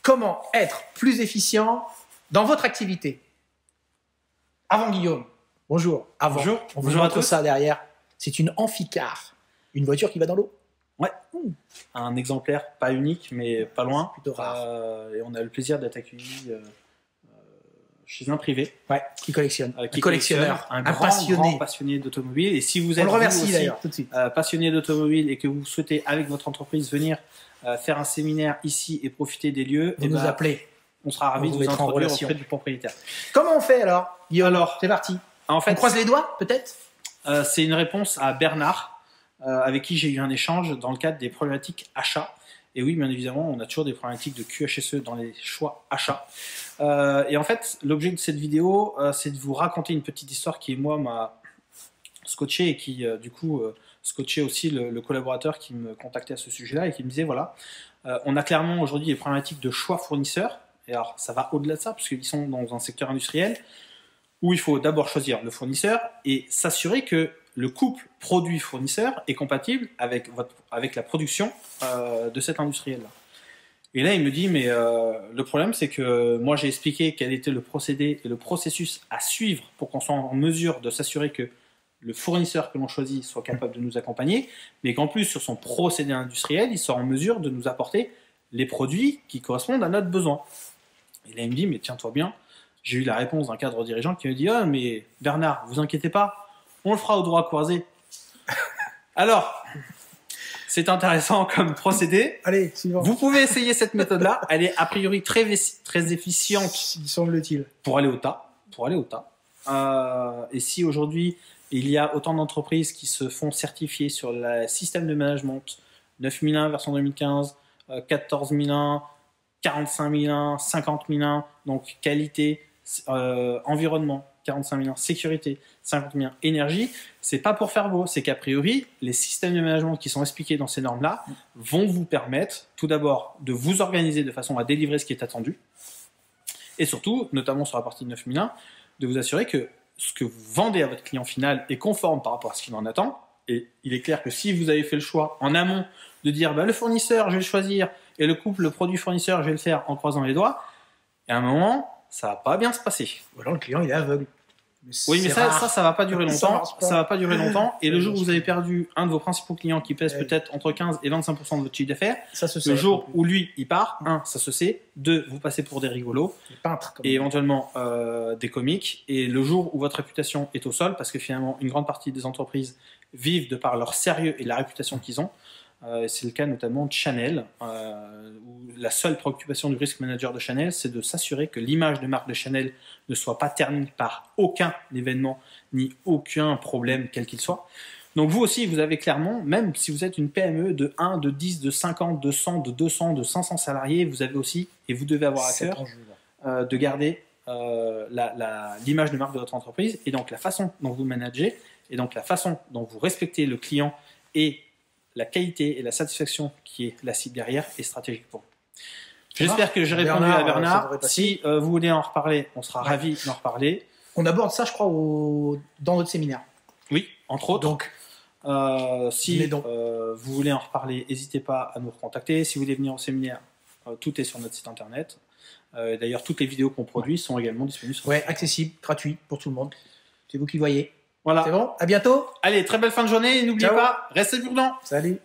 comment être plus efficient dans votre activité. Avant Guillaume, bonjour. Avant, Bonjour. on vous Bonjour à montre tous. ça derrière. C'est une amphicar, une voiture qui va dans l'eau. Ouais, un exemplaire pas unique, mais pas loin. Plutôt rare. Et on a le plaisir d'être accueillis chez un privé. Ouais, qui collectionne. Qui un collectionneur, un passionné. grand passionné d'automobile. Et si vous On êtes le remercie vous aussi, d'ailleurs, tout de suite. passionné d'automobile et que vous souhaitez, avec votre entreprise, venir faire un séminaire ici et profiter des lieux, Vous nous appelez. on sera ravis On de vous vous mettra en introduire relation. auprès du propriétaire. Comment on fait alors, Guillaume? Alors, c'est parti. En On fait, croise les doigts, peut-être? c'est une réponse à Bernard, avec qui j'ai eu un échange dans le cadre des problématiques achats. Et oui, bien évidemment, on a toujours des problématiques de QHSE dans les choix achats. Et en fait, l'objet de cette vidéo, c'est de vous raconter une petite histoire qui, moi, m'a scotché et qui, du coup, scotché aussi le collaborateur qui me contactait à ce sujet-là et qui me disait, voilà, on a clairement aujourd'hui des problématiques de choix fournisseurs. Et alors, ça va au-delà de ça, parce qu'ils sont dans un secteur industriel où il faut d'abord choisir le fournisseur et s'assurer que le couple produit-fournisseur est compatible avec la production de cet industriel-là. Et là, il me dit, mais le problème, c'est que moi, j'ai expliqué quel était le procédé et le processus à suivre pour qu'on soit en mesure de s'assurer que le fournisseur que l'on choisit soit capable de nous accompagner, mais qu'en plus, sur son procédé industriel, il soit en mesure de nous apporter les produits qui correspondent à notre besoin. Et là, il me dit, mais tiens-toi bien, j'ai eu la réponse d'un cadre dirigeant qui me dit, ah, mais Bernard, vous inquiétez pas, on le fera au droit croisé. Alors, c'est intéressant comme procédé. Allez, suivant. Vous pouvez essayer cette méthode-là. Elle est a priori très efficiente, semble-t-il. pour aller au tas. Et si aujourd'hui, il y a autant d'entreprises qui se font certifier sur le système de management 9001 version 2015, 14001, 45001, 50001, donc qualité, environnement, 45001, sécurité, 50001, énergie, c'est pas pour faire beau, c'est qu'a priori, les systèmes de management qui sont expliqués dans ces normes-là vont vous permettre, tout d'abord, de vous organiser de façon à délivrer ce qui est attendu, et surtout, notamment sur la partie 9001, de vous assurer que ce que vous vendez à votre client final est conforme par rapport à ce qu'il en attend, et il est clair que si vous avez fait le choix en amont de dire, bah, le fournisseur, je vais le choisir, et le couple, le produit fournisseur, je vais le faire en croisant les doigts, et à un moment, ça va pas bien se passer. Ou alors le client, il est aveugle. Oui, mais ça va pas durer Ça longtemps. marche pas. Ça va pas durer longtemps. Et le jour où vous avez perdu un de vos principaux clients qui pèse peut-être entre 15 et 25% de votre chiffre d'affaires, Ça se sait. le jour où lui, il part, un, ça se sait, deux, vous passez pour des rigolos, Les peintres, comme et éventuellement des comiques. Et le jour où votre réputation est au sol, parce que finalement, une grande partie des entreprises vivent de par leur sérieux et la réputation qu'ils ont. C'est le cas notamment de Chanel, où la seule préoccupation du risk manager de Chanel, c'est de s'assurer que l'image de marque de Chanel ne soit pas ternie par aucun événement ni aucun problème quel qu'il soit. Donc vous aussi, vous avez clairement, même si vous êtes une PME de 1, de 10, de 50, de 100, de 200, de 500 salariés, vous avez aussi, et vous devez avoir à cœur, de garder l'image de marque de votre entreprise, et donc la façon dont vous managez, et donc la façon dont vous respectez le client et la qualité et la satisfaction qui est la cible derrière est stratégique pour vous. J'espère que j'ai répondu à Bernard. Si vous voulez en reparler, on sera ravis d'en reparler. On aborde ça, je crois, dans notre séminaire. Oui, entre autres. Donc, si vous voulez en reparler, n'hésitez pas à nous recontacter. Si vous voulez venir au séminaire, tout est sur notre site internet. D'ailleurs, toutes les vidéos qu'on produit sont également disponibles sur accessible, gratuit pour tout le monde. C'est vous qui voyez. Voilà. C'est bon. À bientôt. Allez, très belle fin de journée. Et n'oubliez pas, restez prudents. Salut.